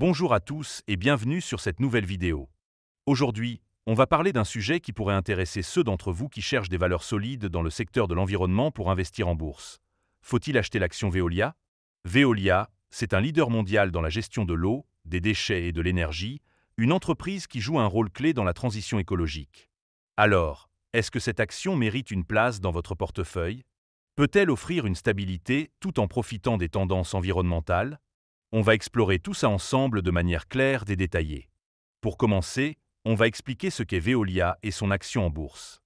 Bonjour à tous et bienvenue sur cette nouvelle vidéo. Aujourd'hui, on va parler d'un sujet qui pourrait intéresser ceux d'entre vous qui cherchent des valeurs solides dans le secteur de l'environnement pour investir en bourse. Faut-il acheter l'action Veolia? Veolia, c'est un leader mondial dans la gestion de l'eau, des déchets et de l'énergie, une entreprise qui joue un rôle clé dans la transition écologique. Alors, est-ce que cette action mérite une place dans votre portefeuille? Peut-elle offrir une stabilité tout en profitant des tendances environnementales? On va explorer tout ça ensemble de manière claire et détaillée. Pour commencer, on va expliquer ce qu'est Veolia et son action en bourse.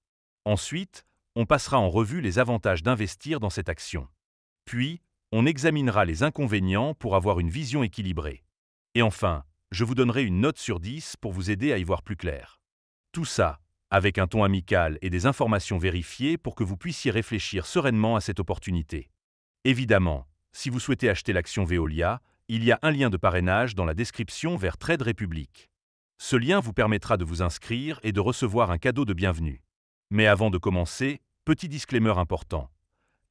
Ensuite, on passera en revue les avantages d'investir dans cette action. Puis, on examinera les inconvénients pour avoir une vision équilibrée. Et enfin, je vous donnerai une note sur 10 pour vous aider à y voir plus clair. Tout ça, avec un ton amical et des informations vérifiées pour que vous puissiez réfléchir sereinement à cette opportunité. Évidemment, si vous souhaitez acheter l'action Veolia, il y a un lien de parrainage dans la description vers Trade Republic. Ce lien vous permettra de vous inscrire et de recevoir un cadeau de bienvenue. Mais avant de commencer, petit disclaimer important.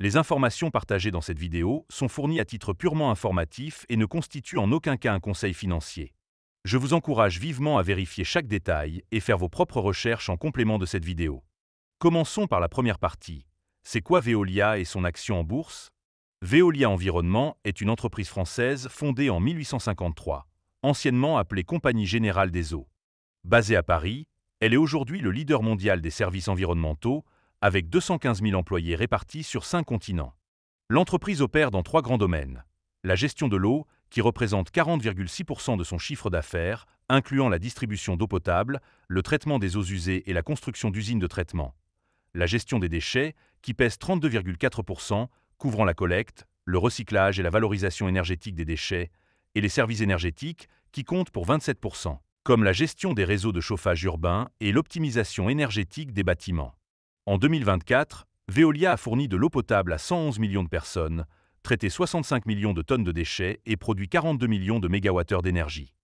Les informations partagées dans cette vidéo sont fournies à titre purement informatif et ne constituent en aucun cas un conseil financier. Je vous encourage vivement à vérifier chaque détail et faire vos propres recherches en complément de cette vidéo. Commençons par la première partie. C'est quoi Veolia et son action en bourse? Veolia Environnement est une entreprise française fondée en 1853, anciennement appelée Compagnie Générale des Eaux. Basée à Paris, elle est aujourd'hui le leader mondial des services environnementaux, avec 215 000 employés répartis sur 5 continents. L'entreprise opère dans 3 grands domaines. La gestion de l'eau, qui représente 40,6% de son chiffre d'affaires, incluant la distribution d'eau potable, le traitement des eaux usées et la construction d'usines de traitement. La gestion des déchets, qui pèse 32,4%, couvrant la collecte, le recyclage et la valorisation énergétique des déchets, et les services énergétiques, qui comptent pour 27%, comme la gestion des réseaux de chauffage urbain et l'optimisation énergétique des bâtiments. En 2024, Veolia a fourni de l'eau potable à 111 millions de personnes, traité 65 millions de tonnes de déchets et produit 42 millions de mégawattheures d'énergie.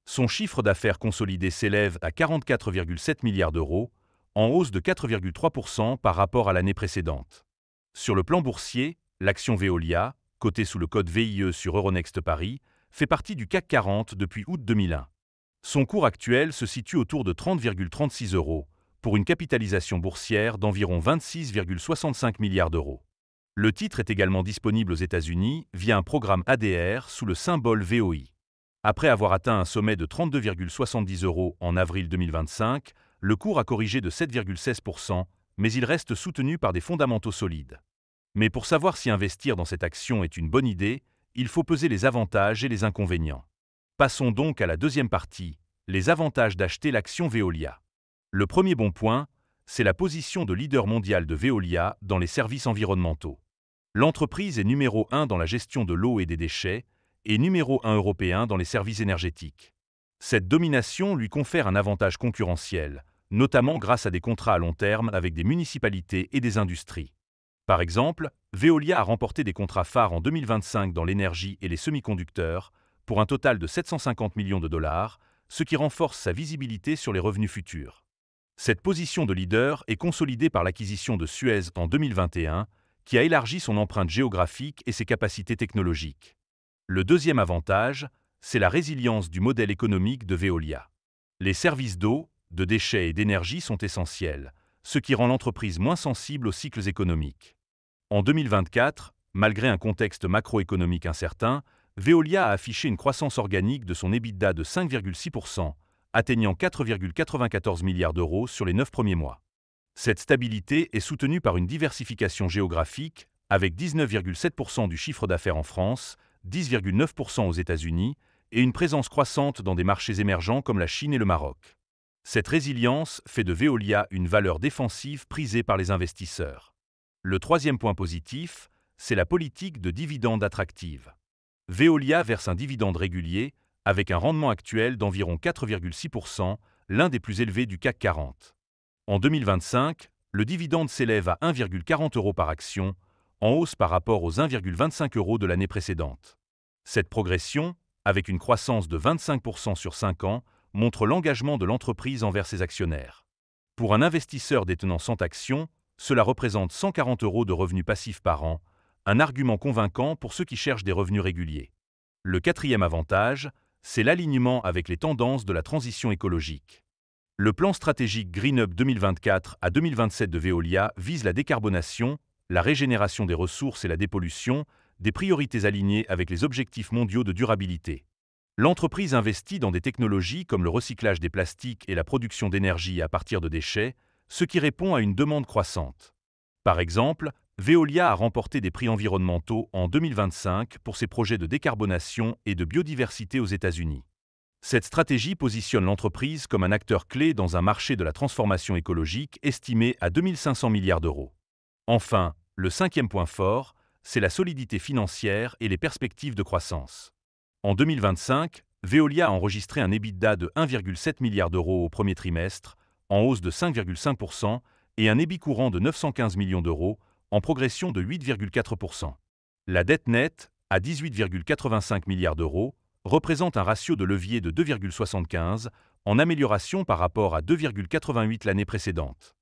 Son chiffre d'affaires consolidé s'élève à 44,7 milliards d'euros, en hausse de 4,3% par rapport à l'année précédente. Sur le plan boursier, l'action Veolia, cotée sous le code VIE sur Euronext Paris, fait partie du CAC 40 depuis août 2001. Son cours actuel se situe autour de 30,36 €, pour une capitalisation boursière d'environ 26,65 milliards d'euros. Le titre est également disponible aux États-Unis via un programme ADR sous le symbole VOI. Après avoir atteint un sommet de 32,70 € en avril 2025, le cours a corrigé de 7,16%, mais il reste soutenu par des fondamentaux solides. Mais pour savoir si investir dans cette action est une bonne idée, il faut peser les avantages et les inconvénients. Passons donc à la deuxième partie, les avantages d'acheter l'action Veolia. Le premier bon point, c'est la position de leader mondial de Veolia dans les services environnementaux. L'entreprise est numéro 1 dans la gestion de l'eau et des déchets, et numéro 1 européen dans les services énergétiques. Cette domination lui confère un avantage concurrentiel, notamment grâce à des contrats à long terme avec des municipalités et des industries. Par exemple, Veolia a remporté des contrats phares en 2025 dans l'énergie et les semi-conducteurs, pour un total de 750 millions de dollars, ce qui renforce sa visibilité sur les revenus futurs. Cette position de leader est consolidée par l'acquisition de Suez en 2021, qui a élargi son empreinte géographique et ses capacités technologiques. Le deuxième avantage, c'est la résilience du modèle économique de Veolia. Les services d'eau, de déchets et d'énergie sont essentiels, ce qui rend l'entreprise moins sensible aux cycles économiques. En 2024, malgré un contexte macroéconomique incertain, Veolia a affiché une croissance organique de son EBITDA de 5,6%, atteignant 4,94 milliards d'euros sur les 9 premiers mois. Cette stabilité est soutenue par une diversification géographique, avec 19,7% du chiffre d'affaires en France, 10,9% aux États-Unis et une présence croissante dans des marchés émergents comme la Chine et le Maroc. Cette résilience fait de Veolia une valeur défensive prisée par les investisseurs. Le troisième point positif, c'est la politique de dividendes attractive. Veolia verse un dividende régulier, avec un rendement actuel d'environ 4,6%, l'un des plus élevés du CAC 40. En 2025, le dividende s'élève à 1,40 € par action, en hausse par rapport aux 1,25 € de l'année précédente. Cette progression, avec une croissance de 25% sur 5 ans, montre l'engagement de l'entreprise envers ses actionnaires. Pour un investisseur détenant 100 actions, cela représente 140 € de revenus passifs par an, un argument convaincant pour ceux qui cherchent des revenus réguliers. Le quatrième avantage, c'est l'alignement avec les tendances de la transition écologique. Le plan stratégique Green Up 2024 à 2027 de Veolia vise la décarbonation, la régénération des ressources et la dépollution, des priorités alignées avec les objectifs mondiaux de durabilité. L'entreprise investit dans des technologies comme le recyclage des plastiques et la production d'énergie à partir de déchets, ce qui répond à une demande croissante. Par exemple, Veolia a remporté des prix environnementaux en 2025 pour ses projets de décarbonation et de biodiversité aux États-Unis. Cette stratégie positionne l'entreprise comme un acteur clé dans un marché de la transformation écologique estimé à 2 500 milliards d'euros. Enfin, le cinquième point fort, c'est la solidité financière et les perspectives de croissance. En 2025, Veolia a enregistré un EBITDA de 1,7 milliard d'euros au premier trimestre, en hausse de 5,5%, et un EBIT courant de 915 millions d'euros, en progression de 8,4%. La dette nette, à 18,85 milliards d'euros, représente un ratio de levier de 2,75, en amélioration par rapport à 2,88 l'année précédente.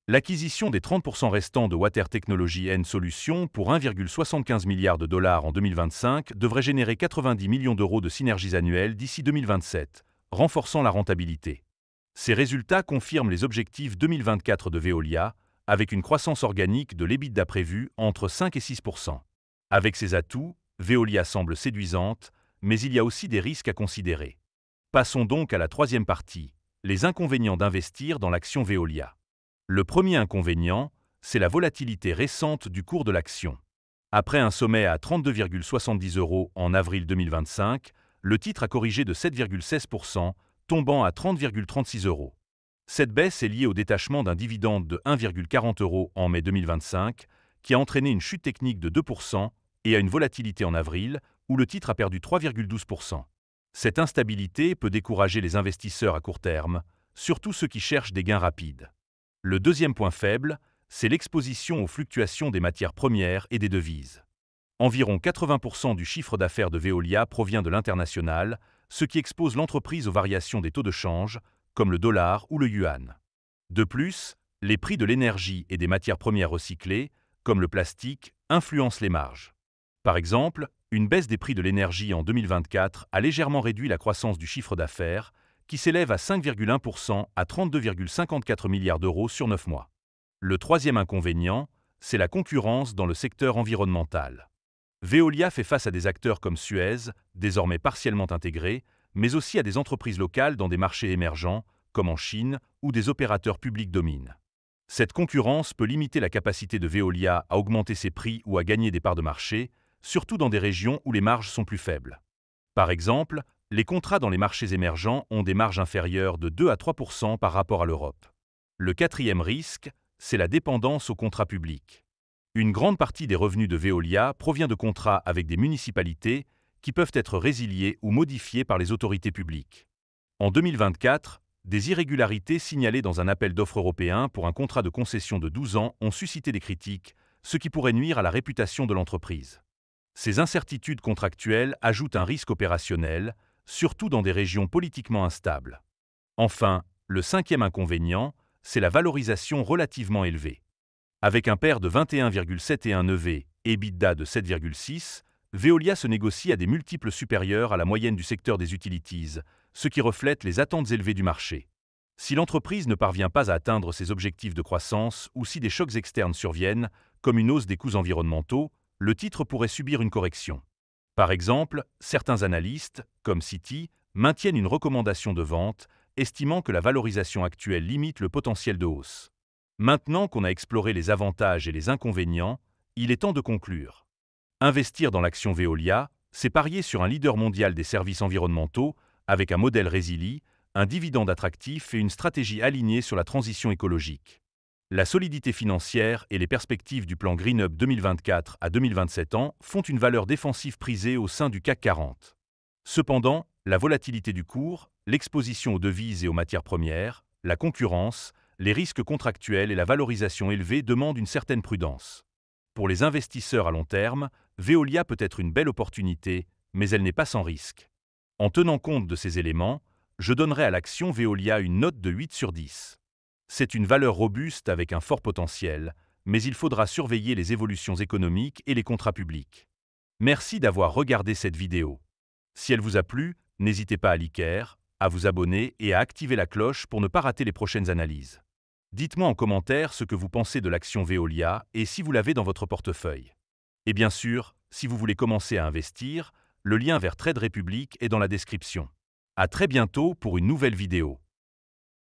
L'acquisition des 30% restants de Water Technology N Solutions pour 1,75 milliard de dollars en 2025 devrait générer 90 millions d'euros de synergies annuelles d'ici 2027, renforçant la rentabilité. Ces résultats confirment les objectifs 2024 de Veolia, avec une croissance organique de l'EBITDA prévue entre 5 et 6%. Avec ces atouts, Veolia semble séduisante, mais il y a aussi des risques à considérer. Passons donc à la troisième partie, les inconvénients d'investir dans l'action Veolia. Le premier inconvénient, c'est la volatilité récente du cours de l'action. Après un sommet à 32,70 € en avril 2025, le titre a corrigé de 7,16%, tombant à 30,36 €. Cette baisse est liée au détachement d'un dividende de 1,40 € en mai 2025, qui a entraîné une chute technique de 2%, et à une volatilité en avril, où le titre a perdu 3,12%. Cette instabilité peut décourager les investisseurs à court terme, surtout ceux qui cherchent des gains rapides. Le deuxième point faible, c'est l'exposition aux fluctuations des matières premières et des devises. Environ 80% du chiffre d'affaires de Veolia provient de l'international, ce qui expose l'entreprise aux variations des taux de change, comme le dollar ou le yuan. De plus, les prix de l'énergie et des matières premières recyclées, comme le plastique, influencent les marges. Par exemple, une baisse des prix de l'énergie en 2024 a légèrement réduit la croissance du chiffre d'affaires, qui s'élève à 5,1% à 32,54 milliards d'euros sur 9 mois. Le troisième inconvénient, c'est la concurrence dans le secteur environnemental. Veolia fait face à des acteurs comme Suez, désormais partiellement intégrés, mais aussi à des entreprises locales dans des marchés émergents, comme en Chine, où des opérateurs publics dominent. Cette concurrence peut limiter la capacité de Veolia à augmenter ses prix ou à gagner des parts de marché, surtout dans des régions où les marges sont plus faibles. Par exemple, les contrats dans les marchés émergents ont des marges inférieures de 2 à 3% par rapport à l'Europe. Le quatrième risque, c'est la dépendance aux contrats publics. Une grande partie des revenus de Veolia provient de contrats avec des municipalités qui peuvent être résiliés ou modifiés par les autorités publiques. En 2024, des irrégularités signalées dans un appel d'offres européen pour un contrat de concession de 12 ans ont suscité des critiques, ce qui pourrait nuire à la réputation de l'entreprise. Ces incertitudes contractuelles ajoutent un risque opérationnel, surtout dans des régions politiquement instables. Enfin, le cinquième inconvénient, c'est la valorisation relativement élevée. Avec un PER de 21,71 EV et EBITDA de 7,6, Veolia se négocie à des multiples supérieurs à la moyenne du secteur des utilities, ce qui reflète les attentes élevées du marché. Si l'entreprise ne parvient pas à atteindre ses objectifs de croissance ou si des chocs externes surviennent, comme une hausse des coûts environnementaux, le titre pourrait subir une correction. Par exemple, certains analystes, comme Citi, maintiennent une recommandation de vente, estimant que la valorisation actuelle limite le potentiel de hausse. Maintenant qu'on a exploré les avantages et les inconvénients, il est temps de conclure. Investir dans l'action Veolia, c'est parier sur un leader mondial des services environnementaux, avec un modèle résilient, un dividende attractif et une stratégie alignée sur la transition écologique. La solidité financière et les perspectives du plan Green Up 2024 à 2027 ans font une valeur défensive prisée au sein du CAC 40. Cependant, la volatilité du cours, l'exposition aux devises et aux matières premières, la concurrence, les risques contractuels et la valorisation élevée demandent une certaine prudence. Pour les investisseurs à long terme, Veolia peut être une belle opportunité, mais elle n'est pas sans risque. En tenant compte de ces éléments, je donnerai à l'action Veolia une note de 8 sur 10. C'est une valeur robuste avec un fort potentiel, mais il faudra surveiller les évolutions économiques et les contrats publics. Merci d'avoir regardé cette vidéo. Si elle vous a plu, N'hésitez pas à liker, à vous abonner et à activer la cloche pour ne pas rater les prochaines analyses. Dites-moi en commentaire ce que vous pensez de l'action Veolia et si vous l'avez dans votre portefeuille. Et bien sûr, si vous voulez commencer à investir, le lien vers Trade Republic est dans la description. À très bientôt pour une nouvelle vidéo.